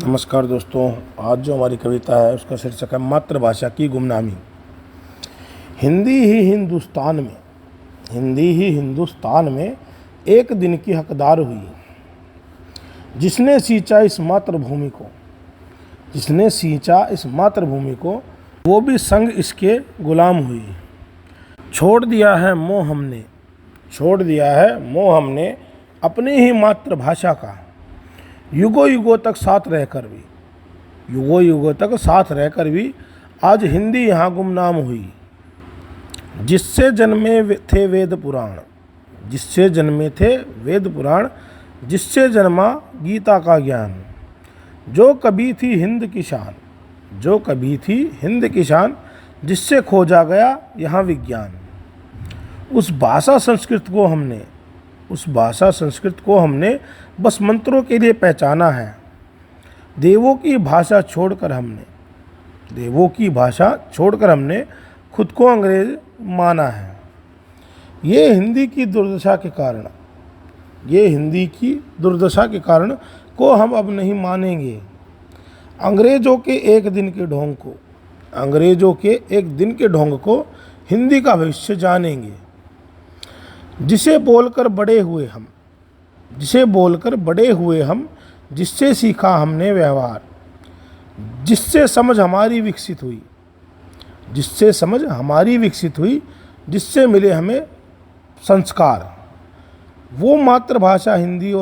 नमस्कार दोस्तों, आज जो हमारी कविता है उसका शीर्षक है मातृभाषा की गुमनामी। हिंदी ही हिंदुस्तान में एक दिन की हकदार हुई, जिसने सींचा इस मातृभूमि को वो भी संग इसके गुलाम हुई। छोड़ दिया है मोह हमने अपनी ही मातृभाषा का, युगों युगों तक साथ रहकर भी आज हिंदी यहाँ गुमनाम हुई। जिससे जन्मे थे वेद पुराण, जिससे जन्मा गीता का ज्ञान, जो कभी थी हिंद की शान, जिससे खोजा गया यहाँ विज्ञान। उस भाषा संस्कृत को हमने बस मंत्रों के लिए पहचाना है। देवों की भाषा छोड़कर हमने खुद को अंग्रेज माना है। ये हिंदी की दुर्दशा के कारण को हम अब नहीं मानेंगे। अंग्रेजों के एक दिन के ढोंग को हिंदी का भविष्य जानेंगे। जिसे बोलकर बड़े हुए हम, जिससे सीखा हमने व्यवहार, जिससे समझ हमारी विकसित हुई, जिससे मिले हमें संस्कार, वो मातृभाषा हिंदी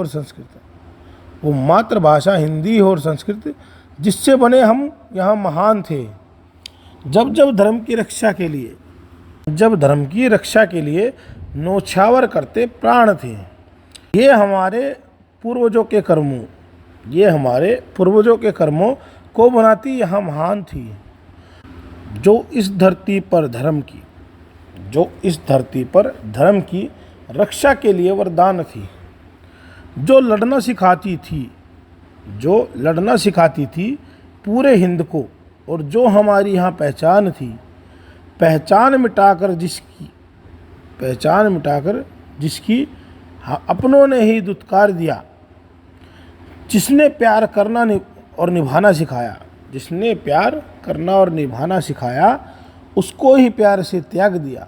और संस्कृत जिससे बने हम यहाँ महान थे। जब धर्म की रक्षा के लिए नौछावर करते प्राण थे। ये हमारे पूर्वजों के कर्मों को बनाती यहाँ महान थी। जो इस धरती पर धर्म की रक्षा के लिए वरदान थी। जो लड़ना सिखाती थी पूरे हिंद को, और जो हमारी यहाँ पहचान थी। पहचान मिटाकर जिसकी अपनों ने ही दुत्कार दिया। जिसने प्यार करना और निभाना सिखाया, उसको ही प्यार से त्याग दिया।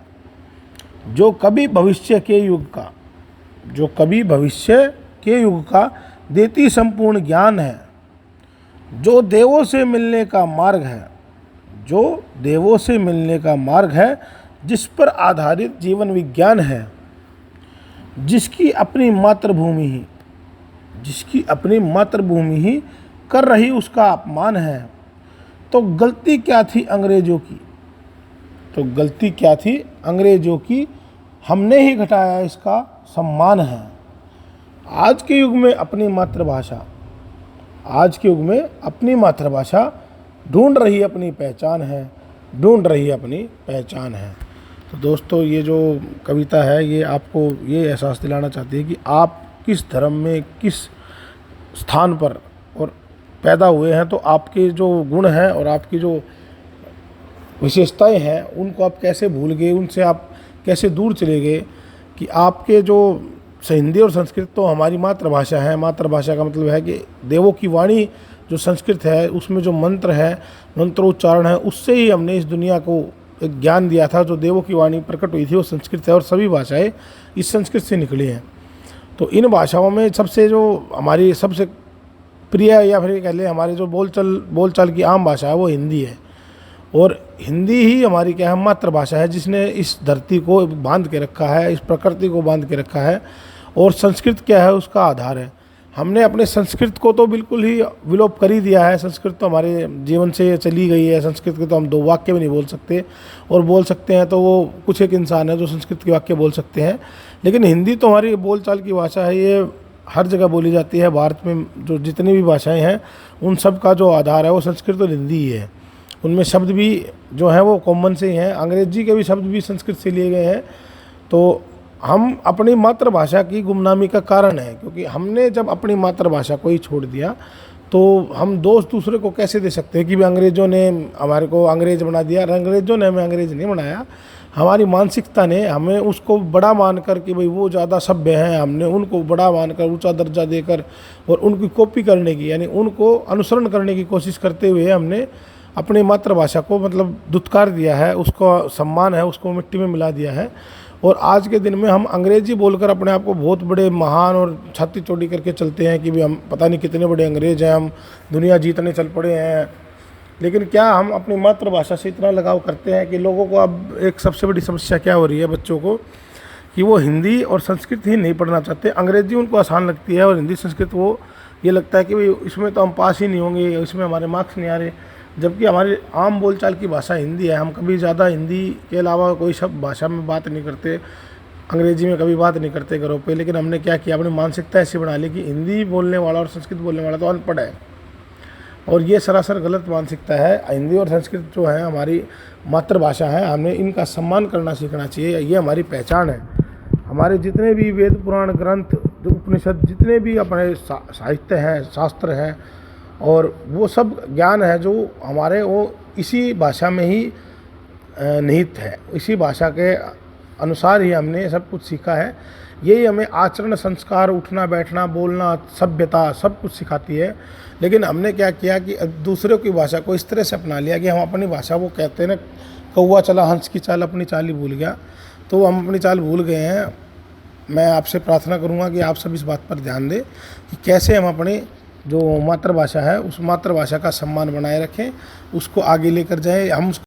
जो कभी भविष्य के युग का देती संपूर्ण ज्ञान है। जो देवों से मिलने का मार्ग है, जिस पर आधारित जीवन विज्ञान है। जिसकी अपनी मातृभूमि ही कर रही उसका अपमान है। तो गलती क्या थी अंग्रेजों की, हमने ही घटाया इसका सम्मान है। आज के युग में अपनी मातृभाषा ढूंढ रही अपनी पहचान है। तो दोस्तों, ये जो कविता है ये आपको ये एहसास दिलाना चाहती है कि आप किस धर्म में किस स्थान पर और पैदा हुए हैं, तो आपके जो गुण हैं और आपकी जो विशेषताएं हैं उनको आप कैसे भूल गए, उनसे आप कैसे दूर चले गए। कि आपके जो हिंदी और संस्कृत तो हमारी मातृभाषा है। मातृभाषा का मतलब है कि देवों की वाणी जो संस्कृत है, उसमें जो मंत्रोच्चारण है, उससे ही हमने इस दुनिया को एक ज्ञान दिया था। जो देवों की वाणी प्रकट हुई थी वो संस्कृत है, और सभी भाषाएं इस संस्कृत से निकली हैं। तो इन भाषाओं में हमारी सबसे प्रिय, या फिर कह लें हमारे जो बोलचाल की आम भाषा है वो हिंदी है। और हिंदी ही हमारी क्या है, मातृभाषा है, जिसने इस धरती को बांध के रखा है, इस प्रकृति को बांध के रखा है। और संस्कृत क्या है, उसका आधार है। हमने अपने संस्कृत को तो बिल्कुल ही विलोप कर ही दिया है। संस्कृत तो हमारे जीवन से चली गई है। संस्कृत के तो हम 2 वाक्य भी नहीं बोल सकते, और बोल सकते हैं तो वो कुछ एक इंसान है जो संस्कृत के वाक्य बोल सकते हैं। लेकिन हिंदी तो हमारी बोलचाल की भाषा है, ये हर जगह बोली जाती है। भारत में जो जितनी भी भाषाएं हैं उन सब का जो आधार है वो संस्कृत और हिंदी ही है। उनमें शब्द भी जो हैं वो कॉमन से ही हैं। अंग्रेजी के भी शब्द भी संस्कृत से लिए गए हैं। तो हम अपनी मातृभाषा की गुमनामी का कारण है, क्योंकि हमने जब अपनी मातृभाषा को ही छोड़ दिया तो हम दोष दूसरे को कैसे दे सकते हैं कि भी अंग्रेज़ों ने हमारे को अंग्रेज़ बना दिया। अंग्रेज़ों ने हमें अंग्रेज़ नहीं बनाया, हमारी मानसिकता ने हमें उसको बड़ा मानकर कि भाई वो ज़्यादा सभ्य हैं, हमने उनको बड़ा मानकर ऊंचा दर्जा देकर और उनकी कॉपी करने की यानी उनको अनुसरण करने की कोशिश करते हुए हमने अपनी मातृभाषा को मतलब दुत्कार दिया है, उसको सम्मान है उसको मिट्टी में मिला दिया है। और आज के दिन में हम अंग्रेजी बोलकर अपने आप को बहुत बड़े महान और छाती चौड़ी करके चलते हैं कि भी हम पता नहीं कितने बड़े अंग्रेज हैं, हम दुनिया जीतने चल पड़े हैं। लेकिन क्या हम अपनी मातृभाषा से इतना लगाव करते हैं कि लोगों को अब एक सबसे बड़ी समस्या क्या हो रही है बच्चों को कि वो हिंदी और संस्कृत ही नहीं पढ़ना चाहते। अंग्रेजी उनको आसान लगती है और हिंदी संस्कृत वो ये लगता है कि भाई इसमें तो हम पास ही नहीं होंगे, इसमें हमारे मार्क्स नहीं आ रहे। जबकि हमारी आम बोलचाल की भाषा हिंदी है, हम कभी ज़्यादा हिंदी के अलावा कोई शब्द भाषा में बात नहीं करते, अंग्रेजी में कभी बात नहीं करते घरों पे। लेकिन हमने क्या किया, अपनी मानसिकता ऐसी बना ली कि हिंदी बोलने वाला और संस्कृत बोलने वाला तो अनपढ़ है, और ये सरासर गलत मानसिकता है। हिंदी और संस्कृत जो है हमारी मातृभाषा है, हमें इनका सम्मान करना सीखना चाहिए, ये हमारी पहचान है। हमारे जितने भी वेद पुराण ग्रंथ, जो उपनिषद, जितने भी अपने साहित्य हैं, शास्त्र हैं, और वो सब ज्ञान है जो हमारे वो इसी भाषा में ही निहित है, इसी भाषा के अनुसार ही हमने सब कुछ सीखा है। यही हमें आचरण, संस्कार, उठना बैठना, बोलना, सभ्यता सब कुछ सिखाती है। लेकिन हमने क्या किया कि दूसरों की भाषा को इस तरह से अपना लिया कि हम अपनी भाषा, वो कहते हैं ना कौवा चला हंस की चाल, अपनी चाल ही भूल गया, तो हम अपनी चाल भूल गए हैं। मैं आपसे प्रार्थना करूंगा कि आप सब इस बात पर ध्यान दें कि कैसे हम अपनी जो मातृभाषा है उस मातृभाषा का सम्मान बनाए रखें, उसको आगे लेकर जाएं। हम